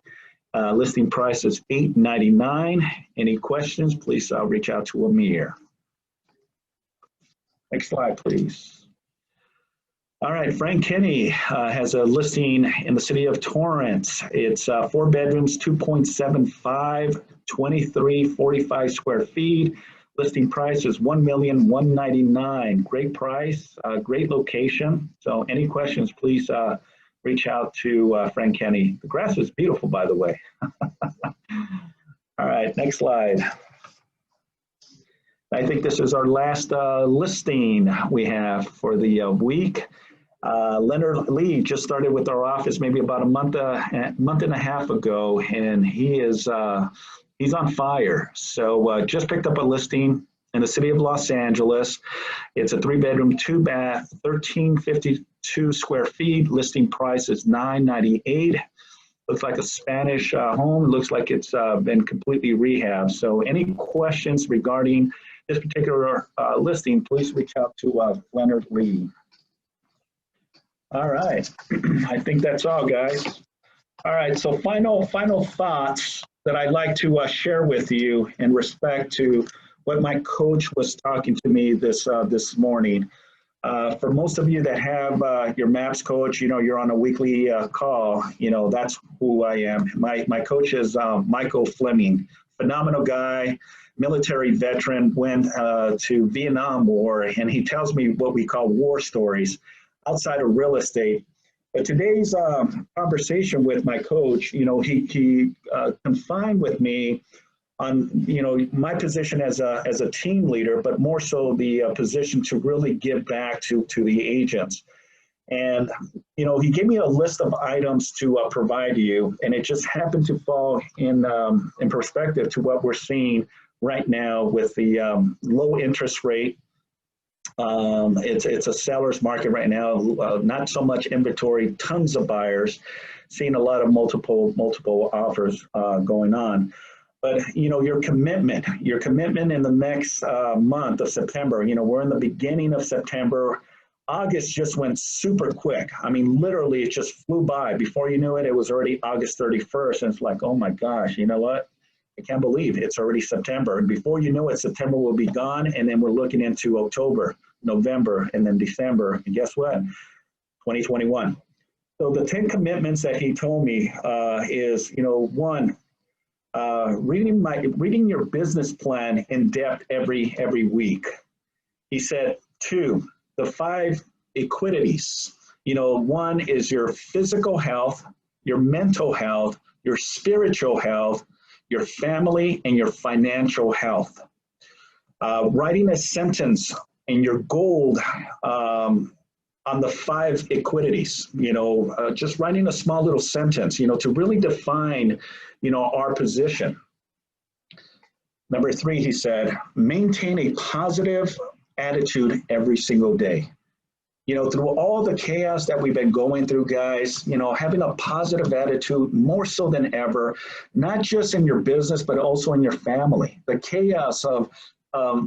Speaker 1: Listing price is $899. Any questions, please reach out to Amir. Next slide, please. All right, Frank Kenny has a listing in the city of Torrance. It's 4 bedrooms, 2.75, 2,345 square feet. Listing price is $1,199,000. Great price, great location. So any questions, please reach out to Frank Kenny. The grass is beautiful, by the way. All right, next slide. I think this is our last listing we have for the week. Leonard Lee just started with our office maybe about a month and a half ago, and he is he's on fire. So just picked up a listing in the city of Los Angeles. It's a 3 bedroom, 2 bath, 1,352 square feet. Listing price is $998. Looks like a Spanish home. Looks like it's been completely rehabbed. So any questions regarding this particular listing, please reach out to Leonard Lee. All right, I think that's all, guys. All right, so final thoughts that I'd like to share with you in respect to what my coach was talking to me this morning. For most of you that have your MAPS coach, you know, you're on a weekly call, you know, that's who I am. My coach is Michael Fleming, phenomenal guy, military veteran, went to Vietnam War, and he tells me what we call war stories outside of real estate. But today's conversation with my coach, you know, he confined with me on, you know, my position as a team leader, but more so the position to really give back to the agents. And, you know, he gave me a list of items to provide you, and it just happened to fall in perspective to what we're seeing right now with the low interest rate. It's a seller's market right now, not so much inventory, tons of buyers, seeing a lot of multiple offers going on. But, you know, your commitment in the next month of September, you know, we're in the beginning of September. August just went super quick. I mean, literally it just flew by. Before you knew it, it was already August 31st. And it's like, oh my gosh, you know what? I can't believe it's already September. And before you know it, September will be gone. And then we're looking into October, November, and then December. And guess what? 2021. So the 10 commitments that he told me is, you know, 1, reading your business plan in depth every week. He said 2, the 5 equities. You know, 1 is your physical health, your mental health, your spiritual health, your family, and your financial health. Writing a sentence in your gold on the 5 equities, you know, just writing a small little sentence, you know, to really define, you know, our position. Number 3, he said, maintain a positive attitude every single day. You know, through all the chaos that we've been going through, guys, you know, having a positive attitude more so than ever, not just in your business, but also in your family. The chaos of,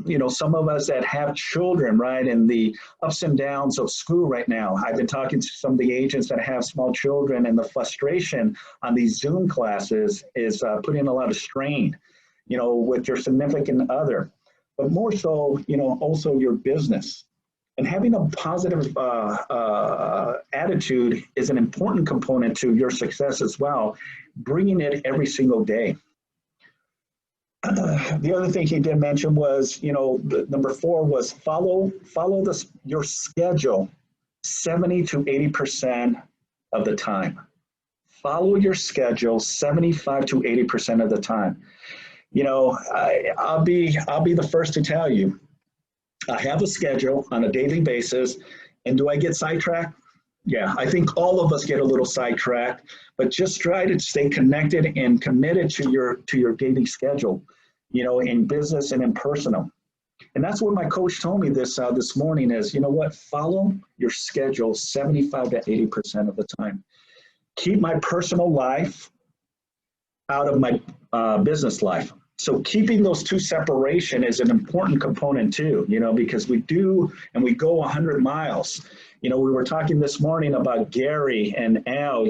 Speaker 1: you know, some of us that have children, right, and the ups and downs of school right now. I've been talking to some of the agents that have small children, and the frustration on these Zoom classes is putting a lot of strain, you know, with your significant other. But more so, you know, also your business. And having a positive attitude is an important component to your success as well, bringing it every single day. The other thing he did mention was, the number 4 was follow your schedule 70 to 80% of the time. Follow your schedule 75 to 80% of the time. I'll be the first to tell you, I have a schedule on a daily basis, and do I get sidetracked? Yeah, I think all of us get a little sidetracked, but just try to stay connected and committed to your daily schedule, in business and in personal. And that's what my coach told me this morning is, follow your schedule 75 to 80% of the time. Keep my personal life out of my business life. So keeping those two separation is an important component too, because we go 100 miles. We were talking this morning about Gary and Al,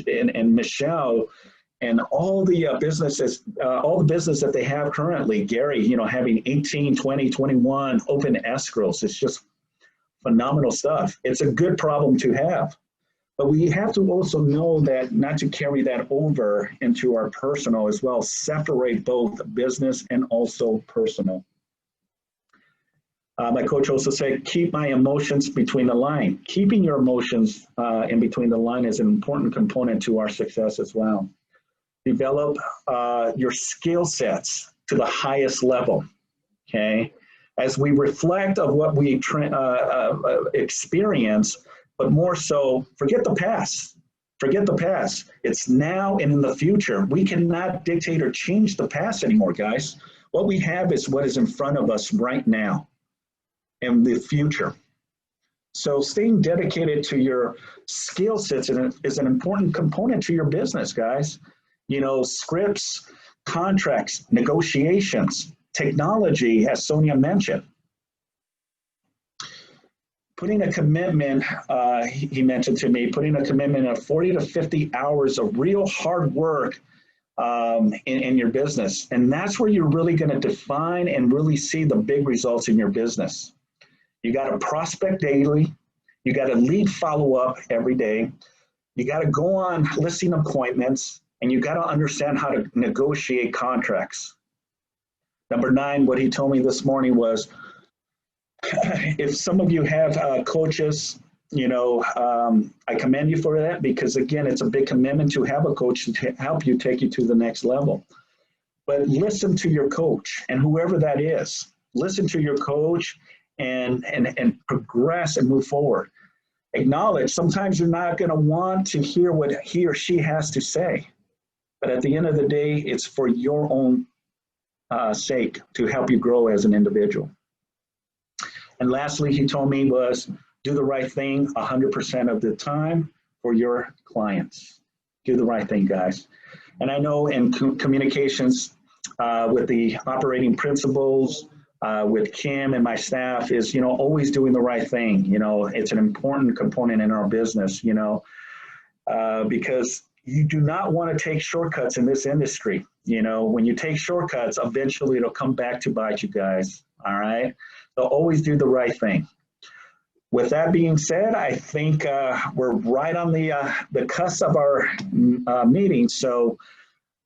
Speaker 1: and Michelle, and all the businesses, all the business that they have currently. Gary, having 18, 20, 21 open escrows. It's just phenomenal stuff. It's a good problem to have. But we have to also know that not to carry that over into our personal as well. Separate both business and also personal. My coach also said, keep my emotions between the line. Keeping your emotions in between the line is an important component to our success as well. Develop your skill sets to the highest level, okay? As we reflect of what we experience, but more so, forget the past. Forget the past. It's now and in the future. We cannot dictate or change the past anymore, guys. What we have is what is in front of us right now and the future. So staying dedicated to your skill sets is an important component to your business, guys. Scripts, contracts, negotiations, technology, as Sonia mentioned. Putting a commitment, he mentioned to me, putting a commitment of 40 to 50 hours of real hard work in your business. And that's where you're really going to define and really see the big results in your business. You got to prospect daily. You got to lead follow-up every day. You got to go on listing appointments, and you got to understand how to negotiate contracts. Number 9, what he told me this morning was, if some of you have coaches, I commend you for that, because again, it's a big commitment to have a coach to help you take you to the next level. But listen to your coach, and whoever that is, listen to your coach and progress and move forward. Acknowledge sometimes you're not going to want to hear what he or she has to say, but at the end of the day, it's for your own sake to help you grow as an individual. And lastly, he told me was do the right thing 100% of the time for your clients. Do the right thing, guys. And I know in communications with the operating principles, with Kim and my staff is, always doing the right thing. It's an important component in our business, because you do not want to take shortcuts in this industry. When you take shortcuts, eventually it'll come back to bite you guys. All right. So always do the right thing. With that being said, I think we're right on the cusp of our meeting. So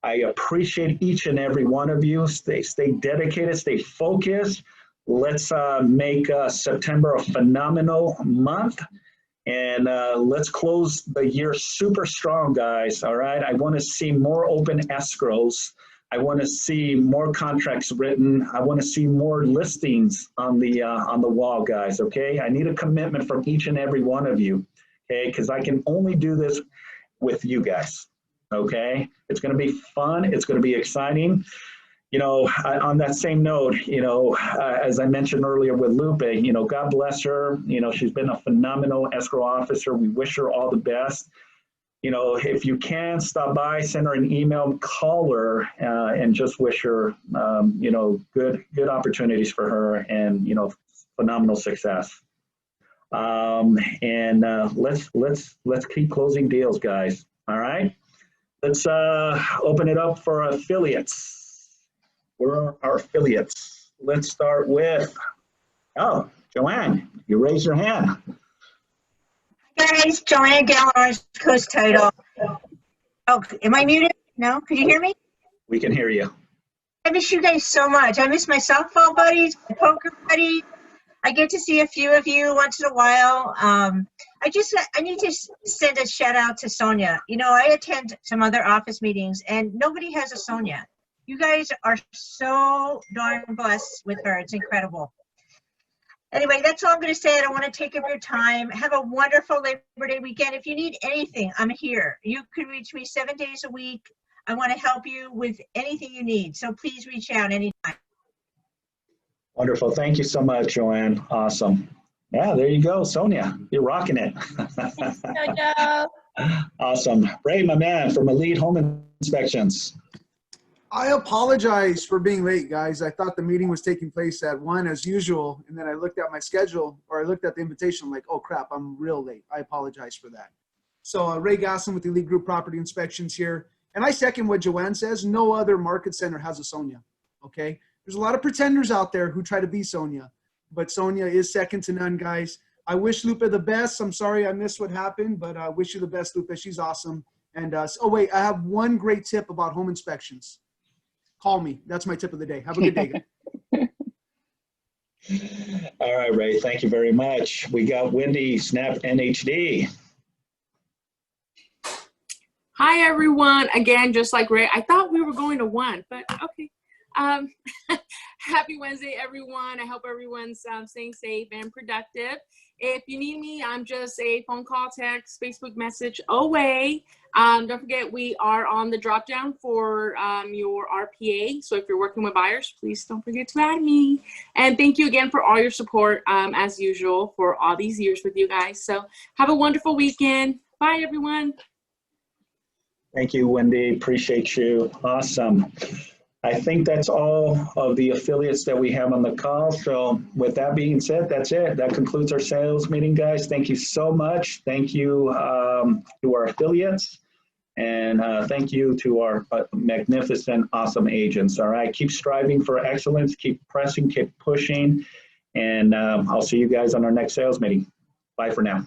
Speaker 1: I appreciate each and every one of you. Stay dedicated, stay focused. Let's make September a phenomenal month. And let's close the year super strong, guys. All right. I want to see more open escrows. I want to see more contracts written. I want to see more listings on the wall, guys. Okay. I need a commitment from each and every one of you. Okay. Because I can only do this with you guys. Okay. It's going to be fun. It's going to be exciting. On that same note, as I mentioned earlier with Lupe, God bless her. She's been a phenomenal escrow officer. We wish her all the best. If you can, stop by, send her an email, call her, and just wish her, good opportunities for her and, phenomenal success. Let's keep closing deals, guys. All right. Let's open it up for affiliates. Where are our affiliates? Let's start with, Joanne, you raise your hand.
Speaker 10: Guys, Joanna Gale, Orange Coast Title. Oh, am I muted? No? Could you hear me?
Speaker 1: We can hear you.
Speaker 10: I miss you guys so much. I miss my softball buddies, my poker buddies. I get to see a few of you once in a while. I need to send a shout out to Sonia. You know, I attend some other office meetings and nobody has a Sonia. You guys are so darn blessed with her. It's incredible. Anyway, that's all I'm going to say. I don't want to take up your time. Have a wonderful Labor Day weekend. If you need anything, I'm here. You can reach me 7 days a week. I want to help you with anything you need. So please reach out anytime.
Speaker 1: Wonderful. Thank you so much, Joanne. Awesome. Yeah, there you go, Sonia. You're rocking it.
Speaker 2: Jojo.
Speaker 1: Awesome. Ray, my man, from Elite Home Inspections.
Speaker 11: I apologize for being late, guys. I thought the meeting was taking place at 1 as usual, and then I looked at my schedule, or I looked at the invitation, I'm like, oh crap, I'm real late. I apologize for that. So Ray Goslin with Elite Group Property Inspections here. And I second what Joanne says. No other market center has a Sonia, okay? There's a lot of pretenders out there who try to be Sonia, but Sonia is second to none, guys. I wish Lupe the best. I'm sorry I missed what happened, but I wish you the best, Lupe. She's awesome. And, oh wait, I have one great tip about home inspections. Call me. That's my tip of the day. Have a good day, guys.
Speaker 1: All right, Ray, thank you very much. We got Wendy, Snap NHD.
Speaker 12: Hi, everyone. Again, just like Ray, I thought we were going to 1, but okay. Happy Wednesday, everyone. I hope everyone's staying safe and productive. If you need me, I'm just a phone call, text, Facebook message away. Don't forget, we are on the drop down for your RPA. So if you're working with buyers, please don't forget to add me. And thank you again for all your support, as usual, for all these years with you guys. So have a wonderful weekend. Bye, everyone.
Speaker 1: Thank you, Wendy. Appreciate you. Awesome. I think that's all of the affiliates that we have on the call. So with that being said, that's it. That concludes our sales meeting, guys. Thank you so much. Thank you to our affiliates. And thank you to our magnificent, awesome agents. All right. Keep striving for excellence. Keep pressing, keep pushing. And I'll see you guys on our next sales meeting. Bye for now.